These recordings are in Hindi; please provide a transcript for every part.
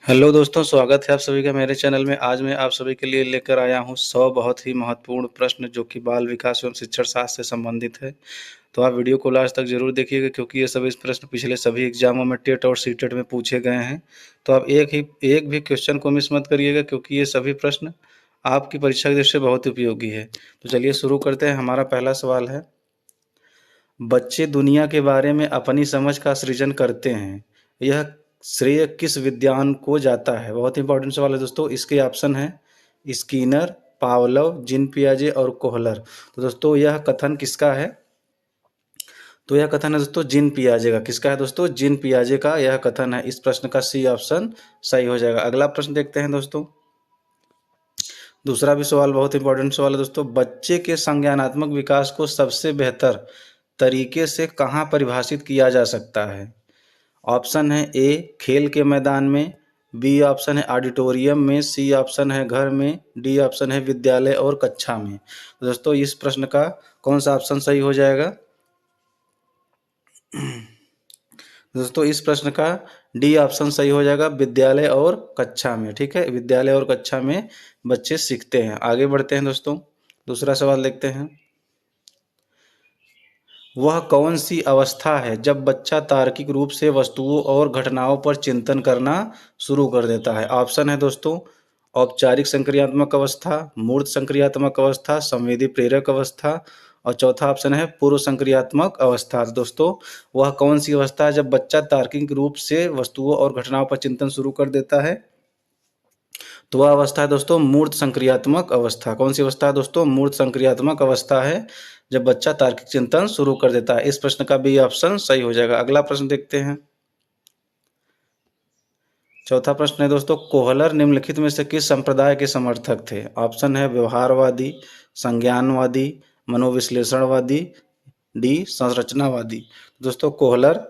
हेलो दोस्तों, स्वागत है आप सभी का मेरे चैनल में। आज मैं आप सभी के लिए लेकर आया हूँ 100 बहुत ही महत्वपूर्ण प्रश्न जो कि बाल विकास एवं शिक्षण शास्त्र से संबंधित है। तो आप वीडियो को लास्ट तक ज़रूर देखिएगा क्योंकि ये सभी प्रश्न पिछले सभी एग्जामों में टेट और सीटेट में पूछे गए हैं। तो आप एक भी क्वेश्चन को मिस मत करिएगा क्योंकि ये सभी प्रश्न आपकी परीक्षा की दृष्टि से बहुत उपयोगी है। तो चलिए शुरू करते हैं। हमारा पहला सवाल है, बच्चे दुनिया के बारे में अपनी समझ का सृजन करते हैं, यह श्रेय किस विद्वान को जाता है? बहुत इंपॉर्टेंट सवाल है दोस्तों। इसके ऑप्शन है स्किनर, पावलोव, जीन पियाजे और कोहलर। तो दोस्तों यह कथन किसका है? तो यह कथन है दोस्तों जीन पियाजे का। किसका है दोस्तों? जीन पियाजे का यह कथन है। इस प्रश्न का सी ऑप्शन सही हो जाएगा। अगला प्रश्न देखते हैं दोस्तों। दूसरा भी सवाल बहुत इंपॉर्टेंट सवाल है दोस्तों। बच्चे के संज्ञानात्मक विकास को सबसे बेहतर तरीके से कहाँ परिभाषित किया जा सकता है? ऑप्शन है ए खेल के मैदान में, बी ऑप्शन है ऑडिटोरियम में, सी ऑप्शन है घर में, डी ऑप्शन है विद्यालय और कक्षा में। तो दोस्तों इस प्रश्न का कौन सा ऑप्शन सही हो जाएगा? दोस्तों इस प्रश्न का डी ऑप्शन सही हो जाएगा, विद्यालय और कक्षा में। ठीक है, विद्यालय और कक्षा में बच्चे सीखते हैं। आगे बढ़ते हैं दोस्तों। दूसरा सवाल देखते हैं। वह कौन सी अवस्था है जब बच्चा तार्किक रूप से वस्तुओं और घटनाओं पर चिंतन करना शुरू कर देता है? ऑप्शन है दोस्तों औपचारिक संक्रियात्मक अवस्था, मूर्त संक्रियात्मक अवस्था, संवेदी प्रेरक अवस्था और चौथा ऑप्शन है पूर्व संक्रियात्मक अवस्था। तो दोस्तों वह कौन सी अवस्था है जब बच्चा तार्किक रूप से वस्तुओं और घटनाओं पर चिंतन शुरू कर देता है? तो वह अवस्था है दोस्तों मूर्त संक्रियात्मक अवस्था। कौन सी अवस्था है दोस्तों? मूर्त संक्रियात्मक अवस्था है जब बच्चा तार्किक चिंतन शुरू कर देता है। इस प्रश्न का बी ऑप्शन सही हो जाएगा। अगला प्रश्न देखते हैं। चौथा प्रश्न है दोस्तों, कोहलर निम्नलिखित में से किस संप्रदाय के समर्थक थे? ऑप्शन है व्यवहारवादी, संज्ञानवादी, मनोविश्लेषणवादी, डी संरचनावादी। दोस्तों कोहलर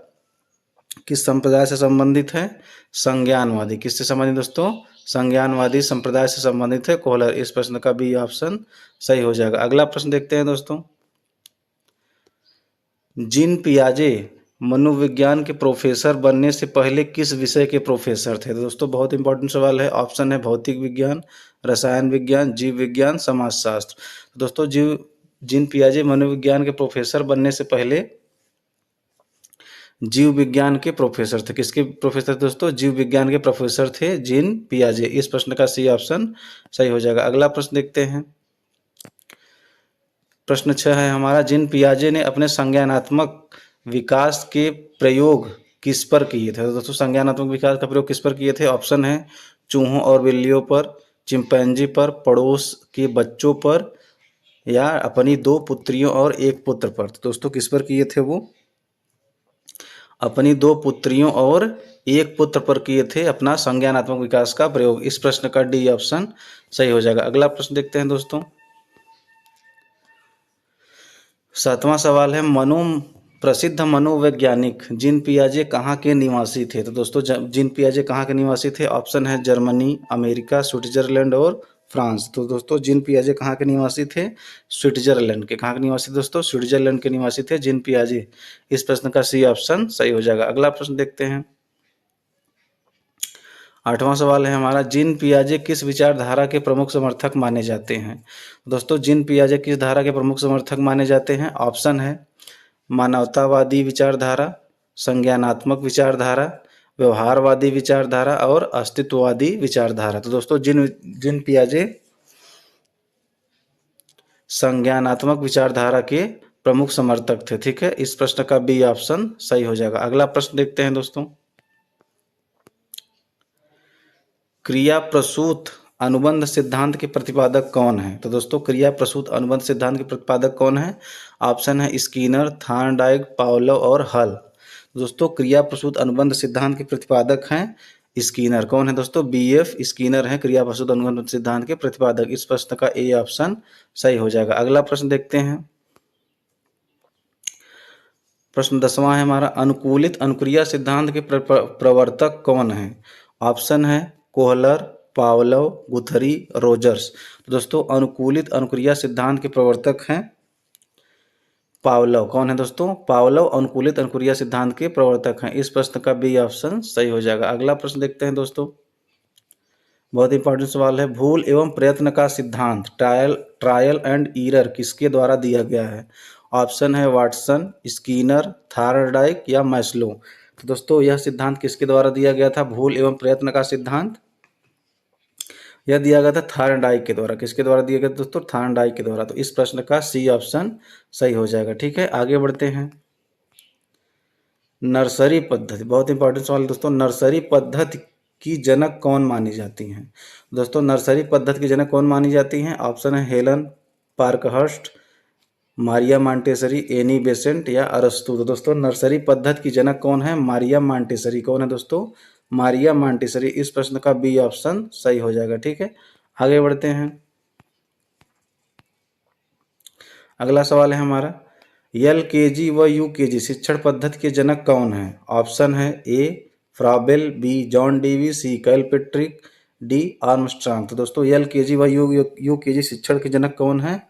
किस संप्रदाय से संबंधित है? संज्ञानवादी। किससे संबंधित दोस्तों? संज्ञानवादी संप्रदाय से संबंधित है कोहलर। इस प्रश्न का बी ऑप्शन सही हो जाएगा। अगला प्रश्न देखते हैं दोस्तों। जीन पियाजे मनोविज्ञान के प्रोफेसर बनने से पहले किस विषय के प्रोफेसर थे? तो दोस्तों बहुत इंपॉर्टेंट सवाल है। ऑप्शन है भौतिक विज्ञान, रसायन विज्ञान, जीव विज्ञान, समाजशास्त्र। तो दोस्तों जीन पियाजे मनोविज्ञान के प्रोफेसर बनने से पहले जीव विज्ञान के प्रोफेसर थे। किसके प्रोफेसर दोस्तों? जीव विज्ञान के प्रोफेसर थे जीन पियाजे। इस प्रश्न का सी ऑप्शन सही हो जाएगा। अगला प्रश्न देखते हैं। प्रश्न 6 है हमारा, जीन पियाजे ने अपने संज्ञानात्मक विकास के प्रयोग किस पर किए थे? तो दोस्तों संज्ञानात्मक विकास का प्रयोग किस पर किए थे? ऑप्शन है चूहों और बिल्लियों पर, चिंपैंजी पर, पड़ोस के बच्चों पर या अपनी 2 पुत्रियों और 1 पुत्र पर। तो दोस्तों किस पर किए थे वो? अपनी 2 पुत्रियों और 1 पुत्र पर किए थे अपना संज्ञानात्मक विकास का प्रयोग। इस प्रश्न का डी ऑप्शन सही हो जाएगा। अगला प्रश्न देखते हैं दोस्तों। 7वां सवाल है, प्रसिद्ध मनोवैज्ञानिक जीन पियाजे कहाँ के निवासी थे? तो दोस्तों जीन पियाजे कहाँ के निवासी थे? ऑप्शन है जर्मनी, अमेरिका, स्विट्जरलैंड और फ्रांस। तो दोस्तों जीन पियाजे कहाँ के निवासी थे? स्विट्जरलैंड के। कहाँ के निवासी दोस्तों? स्विट्जरलैंड के निवासी थे जीन पियाजे। इस प्रश्न का सी ऑप्शन सही हो जाएगा। अगला प्रश्न देखते हैं। 8वां सवाल है हमारा, जीन पियाजे किस विचारधारा के प्रमुख समर्थक माने जाते हैं? दोस्तों जीन पियाजे किस धारा के प्रमुख समर्थक माने जाते हैं? ऑप्शन है मानवतावादी विचारधारा, संज्ञानात्मक विचारधारा, व्यवहारवादी विचारधारा और अस्तित्ववादी विचारधारा। तो दोस्तों जीन पियाजे संज्ञानात्मक विचारधारा के प्रमुख समर्थक थे। ठीक है, इस प्रश्न का बी ऑप्शन सही हो जाएगा। अगला प्रश्न देखते हैं दोस्तों। क्रिया प्रसूत अनुबंध सिद्धांत के प्रतिपादक कौन है? तो दोस्तों क्रिया प्रसूत अनुबंध सिद्धांत के प्रतिपादक कौन है? ऑप्शन है स्किनर, थॉर्नडाइक, पावलोव और हल। दोस्तों क्रिया प्रसूत अनुबंध सिद्धांत के प्रतिपादक हैं स्किनर। कौन है दोस्तों? बीएफ स्किनर है क्रिया प्रसूत अनुबंध सिद्धांत के प्रतिपादक। इस प्रश्न का ए ऑप्शन सही हो जाएगा। अगला प्रश्न देखते हैं। प्रश्न 10वां है हमारा, अनुकूलित अनुक्रिया सिद्धांत के प्रवर्तक कौन है? ऑप्शन है कोहलर, पावलोव, गुथरी, रोजर्स। तो दोस्तों अनुकूलित अनुक्रिया सिद्धांत के प्रवर्तक हैं पावलोव। कौन है दोस्तों? पावलोव अनुकूलित अनुक्रिया सिद्धांत के प्रवर्तक हैं। इस प्रश्न का बी ऑप्शन सही हो जाएगा। अगला प्रश्न देखते हैं दोस्तों। बहुत इंपॉर्टेंट सवाल है। भूल एवं प्रयत्न का सिद्धांत ट्रायल एंड ईरर किसके द्वारा दिया गया है? ऑप्शन है वाटसन, स्कीनर, थायरडाइक या मैस्लो। तो दोस्तों यह सिद्धांत किसके द्वारा दिया गया था? भूल एवं प्रयत्न का सिद्धांत यह दिया गया था थायरडाइक के द्वारा। किसके द्वारा दिया गया दोस्तों? थायरडाइक के द्वारा। तो इस प्रश्न का सी ऑप्शन सही हो जाएगा। ठीक है, आगे बढ़ते हैं। नर्सरी पद्धति, बहुत इंपॉर्टेंट सवाल दोस्तों। नर्सरी पद्धति की जनक कौन मानी जाती हैं? दोस्तों नर्सरी पद्धति की जनक कौन मानी जाती हैं? ऑप्शन है Helen Parkhurst, Maria Montessori, Annie Besant या अरस्तु। तो दोस्तों नर्सरी पद्धति की जनक कौन है? मारिया मांटेसरी। कौन है दोस्तों? मारिया मांटेसरी। इस प्रश्न का बी ऑप्शन सही हो जाएगा। ठीक है, आगे बढ़ते हैं। अगला सवाल है हमारा, LKG व UKG शिक्षण पद्धति के जनक कौन है? ऑप्शन है ए फ्राबेल, बी जॉन डीवी, सी कैलपेट्रिक, डी आर्मस्ट्रांग। तो दोस्तों LKG व UKG शिक्षण के जनक कौन है?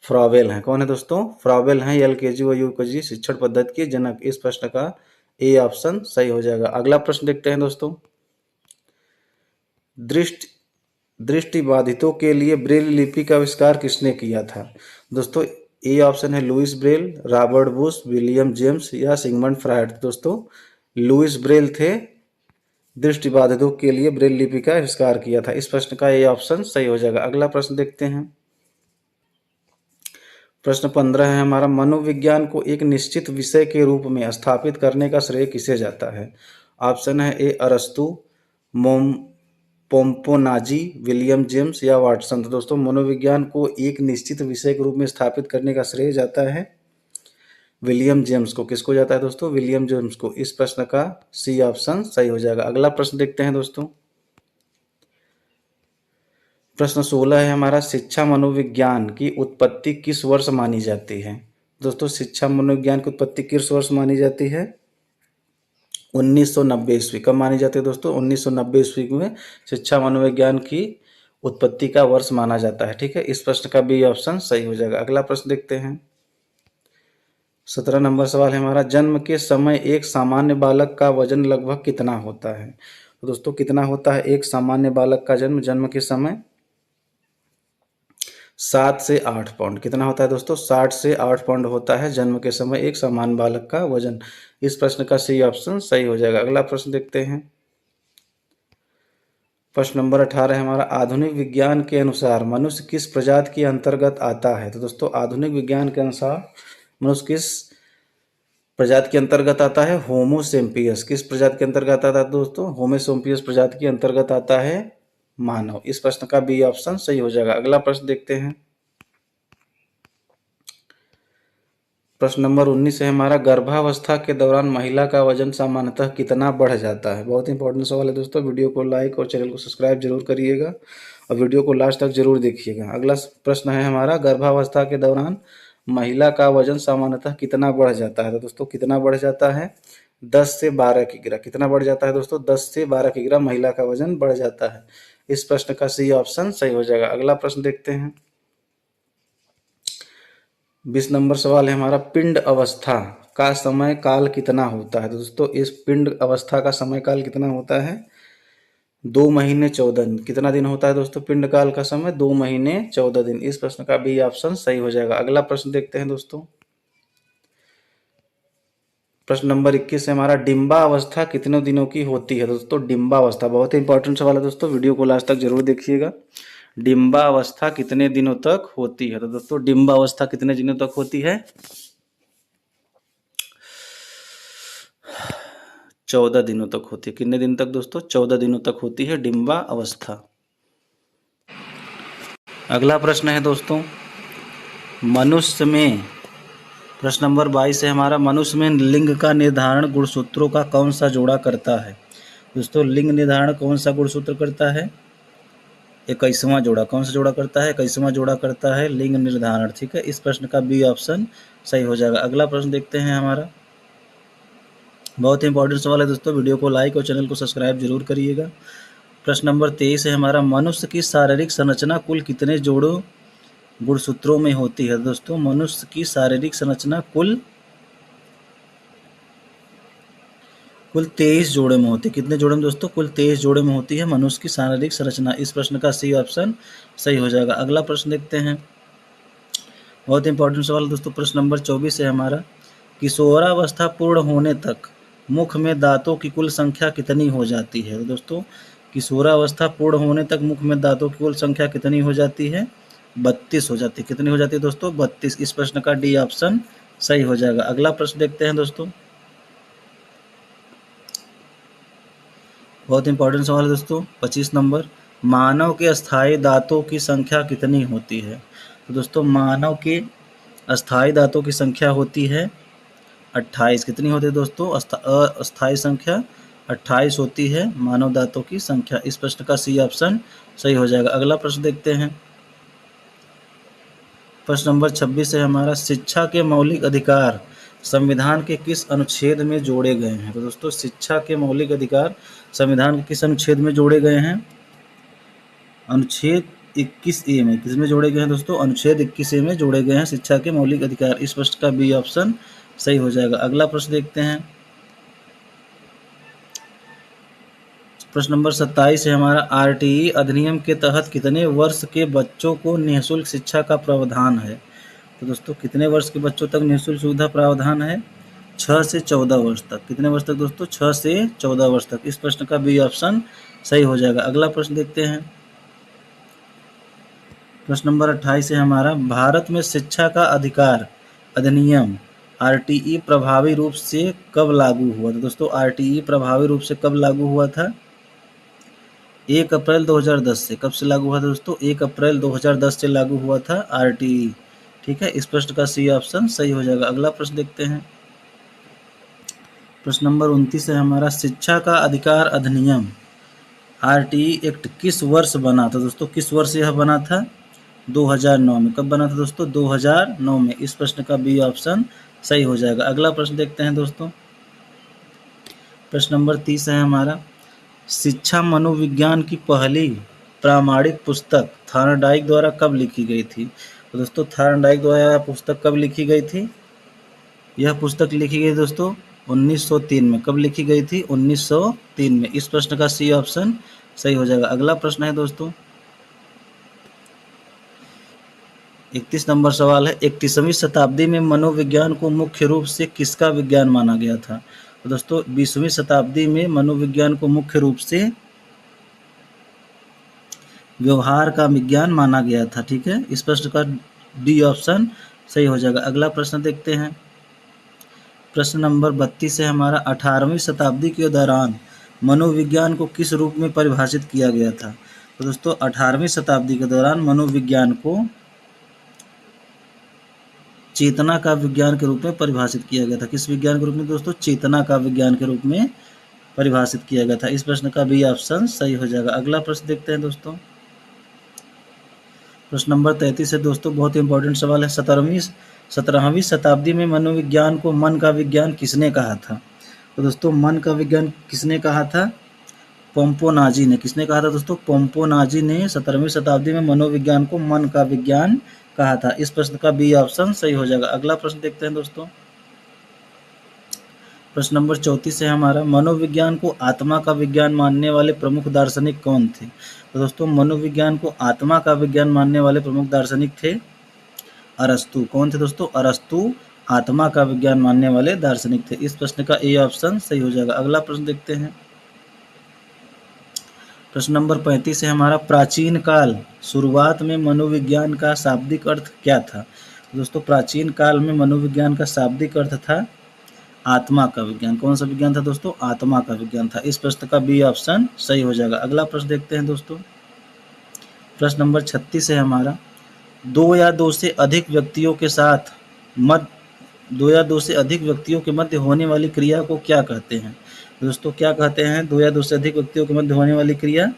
फ्राबेल हैं। कौन है दोस्तों? फ्राबेल हैं LKG व UKG शिक्षण पद्धति के जनक। इस प्रश्न का ए ऑप्शन सही हो जाएगा। अगला प्रश्न देखते हैं दोस्तों। दृष्टिबाधितों के लिए ब्रेल लिपि का आविष्कार किसने किया था? दोस्तों ए ऑप्शन है Louis Braille, Robert Bush, William James या सिगमंड फ्रायड। दोस्तों लुइस ब्रेल थे, दृष्टिबाधितों के लिए ब्रेल लिपि का आविष्कार किया था। इस प्रश्न का ए ऑप्शन सही हो जाएगा। अगला प्रश्न देखते हैं। प्रश्न 15 है हमारा, मनोविज्ञान को एक निश्चित विषय के रूप में स्थापित करने का श्रेय किसे जाता है? ऑप्शन है ए अरस्तु, मोम पोम्पोनाजी, विलियम जेम्स या वाटसन। तो दोस्तों मनोविज्ञान को एक निश्चित विषय के रूप में स्थापित करने का श्रेय जाता है विलियम जेम्स को। किसको जाता है दोस्तों? विलियम जेम्स को। इस प्रश्न का सी ऑप्शन सही हो जाएगा। अगला प्रश्न देखते हैं दोस्तों। प्रश्न 16 है हमारा, शिक्षा मनोविज्ञान की उत्पत्ति किस वर्ष मानी जाती है? दोस्तों शिक्षा मनोविज्ञान की उत्पत्ति किस वर्ष मानी जाती है? 1990 ईस्वी। कब मानी जाती है दोस्तों? 1990 ईस्वी में शिक्षा मनोविज्ञान की उत्पत्ति का वर्ष माना जाता है। ठीक है, इस प्रश्न का बी ऑप्शन सही हो जाएगा। अगला प्रश्न देखते हैं। 17 नंबर सवाल है हमारा, जन्म के समय एक सामान्य बालक का वजन लगभग कितना होता है? तो दोस्तों कितना होता है एक सामान्य बालक का जन्म के समय? 7 से 8 पाउंड। कितना होता है दोस्तों? 60 से 8 पाउंड होता है जन्म के समय एक सामान्य बालक का वजन। इस प्रश्न का सही ऑप्शन सही हो जाएगा। अगला प्रश्न देखते हैं। प्रश्न नंबर 18 है हमारा, आधुनिक विज्ञान के अनुसार मनुष्य किस प्रजाति के अंतर्गत आता है? तो दोस्तों आधुनिक विज्ञान के अनुसार मनुष्य किस प्रजाति के अंतर्गत आता है? होमो सेम्पियस। किस प्रजाति के अंतर्गत आता है दोस्तों? होमो सेम्पियस प्रजाति के अंतर्गत आता है मानव। इस प्रश्न का बी ऑप्शन सही हो जाएगा। अगला प्रश्न देखते हैं। प्रश्न नंबर 19 है हमारा, गर्भावस्था के दौरान महिला का वजन सामान्यतः कितना बढ़ जाता है? बहुत इंपॉर्टेंट सवाल है दोस्तों। वीडियो को लाइक और चैनल को सब्सक्राइब जरूर करिएगा और वीडियो को लास्ट तक जरूर देखिएगा। अगला प्रश्न है हमारा, गर्भावस्था के दौरान महिला का वजन सामान्यतः कितना बढ़ जाता है? तो दोस्तों कितना बढ़ जाता है? 10 से 12 किग्रा। कितना बढ़ जाता है दोस्तों? 10 से 12 किग्रा महिला का वजन बढ़ जाता है। इस प्रश्न का सी ऑप्शन सही हो जाएगा। अगला प्रश्न देखते हैं। 20 नंबर सवाल है हमारा, पिंड अवस्था का समय काल कितना होता है? तो दोस्तों इस पिंड अवस्था का समय काल कितना होता है? 2 महीने 14 दिन। कितना दिन होता है दोस्तों पिंड काल का समय? 2 महीने 14 दिन। इस प्रश्न का बी ऑप्शन सही हो जाएगा। अगला प्रश्न देखते हैं दोस्तों। प्रश्न नंबर 21 है हमारा, डिम्बा अवस्था कितने दिनों की होती है? दोस्तों डिम्बा अवस्था बहुत ही इंपॉर्टेंट सवाल है दोस्तों। वीडियो को लास्ट तक जरूर देखिएगा। डिम्बा अवस्था कितने दिनों तक होती है? तो दोस्तों डिम्बा अवस्था कितने दिनों तक होती है? 14 दिनों तक होती है। कितने दिन तक दोस्तों? 14 दिनों तक होती है डिम्बा अवस्था। अगला प्रश्न है दोस्तों, मनुष्य में प्रश्न नंबर 22 है हमारा, मनुष्य में लिंग का निर्धारण गुणसूत्रों का कौन सा जोड़ा करता है? दोस्तों लिंग निर्धारण कौन सा गुणसूत्र करता है? 21वां जोड़ा। कौन सा जोड़ा करता है? 21वां जोड़ा करता है लिंग निर्धारण। ठीक है, इस प्रश्न का बी ऑप्शन सही हो जाएगा। अगला प्रश्न देखते हैं हमारा, बहुत ही इंपॉर्टेंट सवाल है दोस्तों। वीडियो को लाइक और चैनल को सब्सक्राइब जरूर करिएगा। प्रश्न नंबर 23 है हमारा, मनुष्य की शारीरिक संरचना कुल कितने जोड़ों गुणसूत्रों में होती है? दोस्तों मनुष्य की शारीरिक संरचना कुल कुल 23 जोड़े में होती है। कितने जोड़े में दोस्तों? कुल 23 जोड़े में होती है मनुष्य की शारीरिक संरचना। इस प्रश्न का सी ऑप्शन सही हो जाएगा। अगला प्रश्न देखते हैं, बहुत इंपॉर्टेंट सवाल दोस्तों। प्रश्न नंबर 24 है हमारा, किशोरावस्था पूर्ण होने तक मुख में दांतों की कुल संख्या कितनी हो जाती है? तो दोस्तों किशोरावस्था पूर्ण होने तक मुख में दांतों की कुल संख्या कितनी हो जाती है? 32 हो जाती है। कितनी हो जाती है दोस्तों? 32। इस प्रश्न का डी ऑप्शन सही हो जाएगा। अगला प्रश्न देखते हैं दोस्तों, बहुत इंपॉर्टेंट सवाल है दोस्तों। 25 नंबर, मानव के अस्थायी दांतों की संख्या कितनी होती है? तो दोस्तों मानव के अस्थायी दांतों की संख्या होती है 28। कितनी होती है दोस्तों? अस्थायी संख्या 28 होती है मानव दांतों की संख्या। इस प्रश्न का सी ऑप्शन सही हो जाएगा। अगला प्रश्न देखते हैं, प्रश्न नंबर 26 है हमारा, शिक्षा के मौलिक अधिकार संविधान के किस अनुच्छेद में जोड़े गए हैं? तो दोस्तों शिक्षा के मौलिक अधिकार संविधान के किस अनुच्छेद में जोड़े गए हैं? अनुच्छेद 21A में। किस में जोड़े गए हैं दोस्तों? अनुच्छेद 21A में जोड़े गए हैं शिक्षा के मौलिक अधिकार। इस प्रश्न का बी ऑप्शन सही हो जाएगा। अगला प्रश्न देखते हैं, प्रश्न नंबर 27 है हमारा, आरटीई अधिनियम के तहत कितने वर्ष के बच्चों को निःशुल्क शिक्षा का प्रावधान है? तो दोस्तों कितने वर्ष के बच्चों तक निःशुल्क सुविधा प्रावधान है? 6 से 14 वर्ष तक। कितने वर्ष तक दोस्तों? 6 से 14 वर्ष तक। इस प्रश्न का बी ऑप्शन सही हो जाएगा। अगला प्रश्न देखते हैं, प्रश्न नंबर 28 है हमारा, भारत में शिक्षा का अधिकार अधिनियम आरटीई प्रभावी रूप से कब लागू हुआ था? दोस्तों आरटीई प्रभावी रूप से कब लागू हुआ था? 1 अप्रैल 2010 से। कब से लागू हुआ था दोस्तों? 1 अप्रैल 2010 से लागू हुआ था आरटीई। ठीक है, इस प्रश्न का सी ऑप्शन सही हो जाएगा। अगला प्रश्न देखते हैं, प्रश्न नंबर 29 है हमारा, शिक्षा का अधिकार अधिनियम आरटीई एक्ट किस वर्ष बना था? दोस्तों किस वर्ष यह बना था? 2009 में। कब बना था दोस्तों? 2009 में। इस प्रश्न का बी ऑप्शन सही हो जाएगा। अगला प्रश्न देखते हैं दोस्तों, प्रश्न नंबर 30 है हमारा, शिक्षा मनोविज्ञान की पहली प्रामाणिक पुस्तक थॉर्नडाइक द्वारा कब लिखी गई थी? तो दोस्तों थॉर्नडाइक द्वारा यह पुस्तक कब लिखी गई थी? यह पुस्तक लिखी गई दोस्तों 1903 में। कब लिखी गई थी? 1903 में। इस प्रश्न का सी ऑप्शन सही हो जाएगा। अगला प्रश्न है दोस्तों, 31 नंबर सवाल है, 31वीं शताब्दी में मनोविज्ञान को मुख्य रूप से किसका विज्ञान माना गया था? तो दोस्तों 20वीं शताब्दी में मनोविज्ञान को मुख्य रूप से व्यवहार का विज्ञान माना गया था। ठीक है, इस प्रश्न का डी ऑप्शन सही हो जाएगा। अगला प्रश्न देखते हैं, प्रश्न नंबर 32 है हमारा, 18वीं शताब्दी के दौरान मनोविज्ञान को किस रूप में परिभाषित किया गया था? तो दोस्तों 18वीं शताब्दी के दौरान मनोविज्ञान को चेतना का विज्ञान के रूप में परिभाषित किया गया था। किस विज्ञान के रूप में दोस्तों? चेतना का विज्ञान के रूप में परिभाषित किया गया था। इस प्रश्न का बी ऑप्शन सही हो जाएगा। अगला प्रश्न देखते हैं दोस्तों, प्रश्न नंबर 33 है दोस्तों, बहुत ही इंपॉर्टेंट सवाल है, 17वीं शताब्दी में मनोविज्ञान को मन का विज्ञान किसने कहा था? तो दोस्तों मन का विज्ञान किसने कहा था? पोम्पोनाजी ने। किसने कहा था दोस्तों? पोम्पोनाजी ने 17वीं शताब्दी में मनोविज्ञान को मन का विज्ञान कहा था। इस प्रश्न का बी ऑप्शन सही हो जाएगा। अगला प्रश्न देखते हैं दोस्तों, प्रश्न नंबर 34 है हमारा, मनोविज्ञान को आत्मा का विज्ञान मानने वाले प्रमुख दार्शनिक कौन थे? तो दोस्तों मनोविज्ञान को आत्मा का विज्ञान मानने वाले प्रमुख दार्शनिक थे अरस्तु। कौन थे दोस्तों? अरस्तु आत्मा का विज्ञान मानने वाले दार्शनिक थे। इस प्रश्न का ए ऑप्शन सही हो जाएगा। अगला प्रश्न देखते हैं, प्रश्न नंबर 35 है हमारा, प्राचीन काल शुरुआत में मनोविज्ञान का शाब्दिक अर्थ क्या था? दोस्तों प्राचीन काल में मनोविज्ञान का शाब्दिक अर्थ था आत्मा का विज्ञान। कौन सा विज्ञान था दोस्तों? आत्मा का विज्ञान था। इस प्रश्न का बी ऑप्शन सही हो जाएगा। अगला प्रश्न देखते हैं दोस्तों, प्रश्न नंबर 36 है हमारा, दो या दो से अधिक व्यक्तियों के मध्य होने वाली क्रिया को क्या कहते हैं? दोस्तों क्या कहते हैं? दो या दो से अधिक व्यक्तियों के मध्य होने वाली क्रिया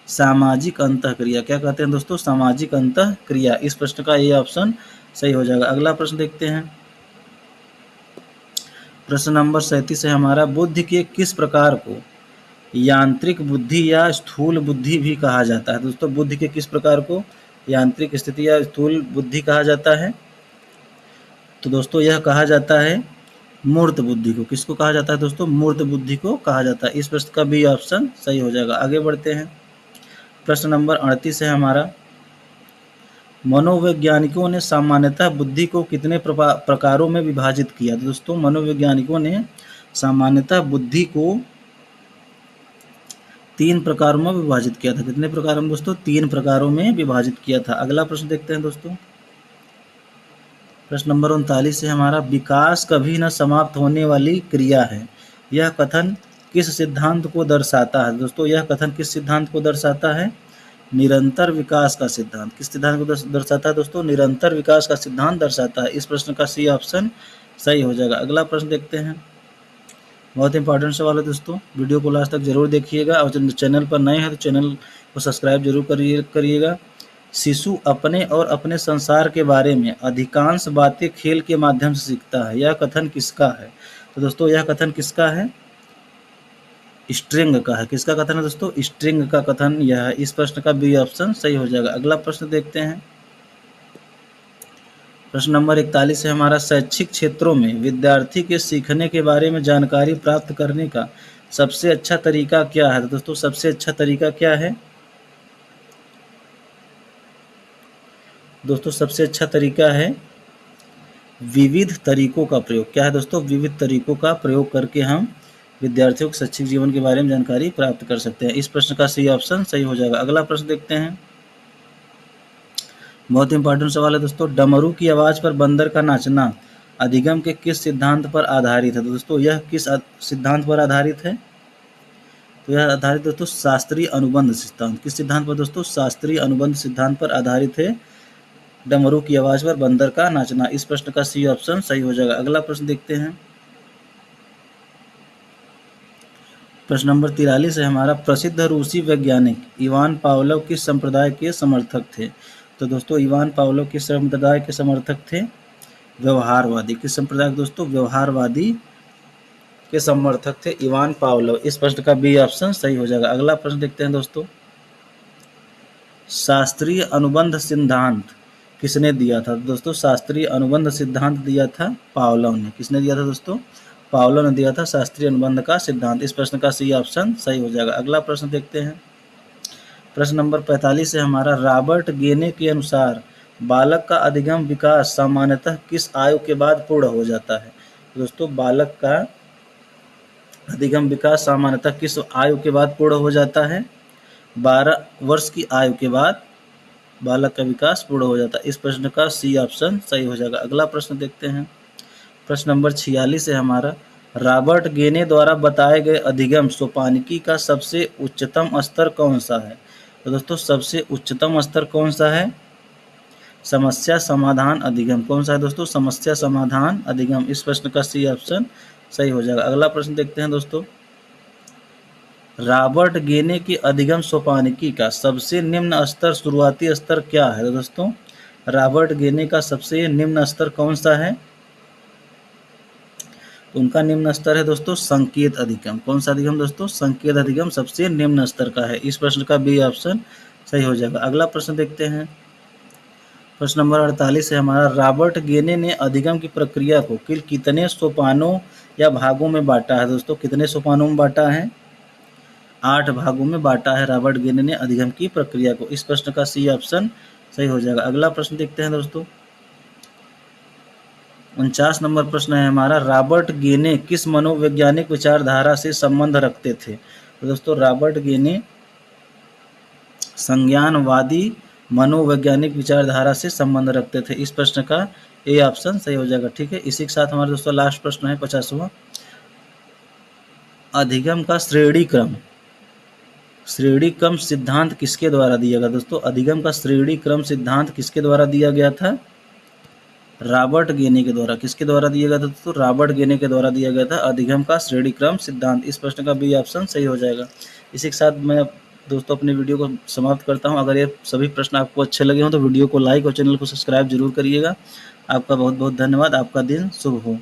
सामाजिक अंतःक्रिया। क्या कहते हैं दोस्तों? सामाजिक अंतःक्रिया। इस प्रश्न का ये ऑप्शन सही हो जाएगा। अगला प्रश्न देखते हैं, प्रश्न नंबर 37 है हमारा, बुद्धि के किस प्रकार को यांत्रिक बुद्धि या स्थूल बुद्धि भी कहा जाता है? दोस्तों बुद्धि के किस प्रकार को यांत्रिक स्थिति या स्थूल बुद्धि कहा जाता है? तो दोस्तों यह कहा जाता है मूर्त बुद्धि को। किसको कहा जाता है दोस्तों? मूर्त बुद्धि को कहा जाता है। इस प्रश्न का बी ऑप्शन सही हो जाएगा। आगे बढ़ते हैं। प्रश्न नंबर 38 है हमारा, मनोवैज्ञानिकों ने सामान्यतः बुद्धि को कितने प्रकारों में विभाजित किया? तो दोस्तों मनोवैज्ञानिकों ने सामान्यतः बुद्धि को 3 प्रकारों में विभाजित किया था। कितने प्रकारों में दोस्तों? 3 प्रकारों में विभाजित किया था। अगला प्रश्न देखते हैं दोस्तों। प्रश्न नंबर 39 है हमारा, विकास कभी न समाप्त होने वाली क्रिया है, यह कथन किस सिद्धांत को दर्शाता है? दोस्तों यह कथन किस सिद्धांत को दर्शाता है? निरंतर विकास का सिद्धांत। किस सिद्धांत को दर्शाता है दोस्तों? निरंतर विकास का सिद्धांत दर्शाता है। इस प्रश्न का सी ऑप्शन सही हो जाएगा। अगला प्रश्न देखते हैं। बहुत इंपॉर्टेंट सवाल है दोस्तों, वीडियो को लास्ट तक जरूर देखिएगा और चैनल पर नए हैं तो चैनल को सब्सक्राइब जरूर करिएगा। शिशु अपने और अपने संसार के बारे में अधिकांश बातें खेल के माध्यम से सीखता है, यह कथन किसका है? तो दोस्तों यह कथन किसका है? स्ट्रिंग का है। किसका कथन है दोस्तों? स्ट्रिंग का कथन यह है। इस प्रश्न का बी ऑप्शन सही हो जाएगा। अगला प्रश्न देखते हैं। प्रश्न नंबर 41 है हमारा, शैक्षिक क्षेत्रों में विद्यार्थी के सीखने के बारे में जानकारी प्राप्त करने का सबसे अच्छा तरीका क्या है? तो दोस्तों सबसे अच्छा तरीका क्या है? दोस्तों सबसे अच्छा तरीका है विविध तरीकों का प्रयोग। क्या है दोस्तों? विविध तरीकों का प्रयोग करके हम विद्यार्थियों के शैक्षिक जीवन के बारे में जानकारी प्राप्त कर सकते हैं। इस प्रश्न का सी ऑप्शन सही हो जाएगा। अगला प्रश्न देखते हैं। बहुत इंपॉर्टेंट सवाल है दोस्तों, डमरू की आवाज पर बंदर का नाचना अधिगम के किस सिद्धांत पर आधारित है? तो दोस्तों यह किस सिद्धांत पर आधारित है? तो यह आधारित दोस्तों शास्त्रीय अनुबंध सिद्धांत। किस सिद्धांत पर दोस्तों? शास्त्रीय अनुबंध सिद्धांत पर आधारित है डमरू की आवाज पर बंदर का नाचना। इस प्रश्न का सी ऑप्शन सही हो जाएगा। अगला प्रश्न देखते हैं। प्रश्न नंबर 43 है हमारा, प्रसिद्ध रूसी वैज्ञानिक इवान पावलोव किस संप्रदाय के समर्थक थे? तो दोस्तों इवान पावलोव किस संप्रदाय के समर्थक थे? व्यवहारवादी। किस संप्रदाय दोस्तों? व्यवहारवादी के समर्थक थे इवान पावलोव। इस प्रश्न का बी ऑप्शन सही हो जाएगा। अगला प्रश्न देखते हैं दोस्तों। शास्त्रीय अनुबंध सिद्धांत किसने दिया था? दोस्तों शास्त्रीय अनुबंध सिद्धांत दिया था पावलोव ने। किसने दिया था दोस्तों? पावलोव ने दिया था शास्त्रीय अनुबंध का सिद्धांत। इस प्रश्न का सी ऑप्शन सही हो जाएगा। अगला प्रश्न देखते हैं। प्रश्न नंबर 45 है हमारा, रॉबर्ट गेने के अनुसार बालक का अधिगम विकास सामान्यतः किस आयु के बाद पूर्ण हो जाता है? दोस्तों बालक का अधिगम विकास सामान्यतः किस आयु के बाद पूर्ण हो जाता है? 12 वर्ष की आयु के बाद बालक का विकास पूर्ण हो जाता है। इस प्रश्न का सी ऑप्शन सही हो जाएगा। अगला प्रश्न देखते हैं। प्रश्न नंबर 46 है हमारा, रॉबर्ट गेने द्वारा बताए गए अधिगम सोपानिकी का सबसे उच्चतम स्तर कौन सा है? तो दोस्तों सबसे उच्चतम स्तर कौन सा है? समस्या समाधान अधिगम। कौन सा है दोस्तों? समस्या समाधान अधिगम। इस प्रश्न का सी ऑप्शन सही हो जाएगा। अगला प्रश्न देखते हैं दोस्तों। रॉबर्ट गेने के अधिगम सोपानिकी का सबसे निम्न स्तर शुरुआती स्तर क्या है? तो दोस्तों रॉबर्ट गेने का सबसे निम्न स्तर कौन सा है? तो उनका निम्न स्तर है दोस्तों संकेत अधिगम। कौन सा अधिगम दोस्तों? संकेत अधिगम सबसे निम्न स्तर का है। इस प्रश्न का बी ऑप्शन सही हो जाएगा। अगला प्रश्न देखते हैं। प्रश्न नंबर 48 है हमारा, रॉबर्ट गेने ने अधिगम की प्रक्रिया को कितने सोपानों या भागों में बांटा है? दोस्तों कितने सोपानों में बांटा है? 8 भागों में बांटा है रॉबर्ट गेने ने अधिगम की प्रक्रिया को। इस प्रश्न का सी ऑप्शन सही हो जाएगा। अगला प्रश्न देखते हैं दोस्तों। 49 नंबर प्रश्न है हमारा, रॉबर्ट गेने किस मनोवैज्ञानिक विचारधारा से संबंध रखते थे? तो दोस्तों रॉबर्ट गेने संज्ञानवादी मनोवैज्ञानिक विचारधारा से संबंध रखते थे। इस प्रश्न का ए ऑप्शन सही हो जाएगा। ठीक है, इसी के साथ हमारे दोस्तों लास्ट प्रश्न है 50वां, अधिगम का श्रेणी क्रम सिद्धांत किसके द्वारा दिया गया? दोस्तों अधिगम का श्रेणी क्रम सिद्धांत किसके द्वारा दिया गया था? रॉबर्ट गेने के द्वारा। किसके द्वारा दिया गया था दोस्तों? रॉबर्ट गेने के द्वारा दिया गया था अधिगम का श्रेणी क्रम सिद्धांत। इस प्रश्न का बी ऑप्शन सही हो जाएगा। इसी के साथ मैं दोस्तों अपनी वीडियो को समाप्त करता हूं। अगर ये सभी प्रश्न आपको अच्छे लगे हों तो वीडियो को लाइक और चैनल को सब्सक्राइब जरूर करिएगा। आपका बहुत बहुत धन्यवाद। आपका दिन शुभ हो।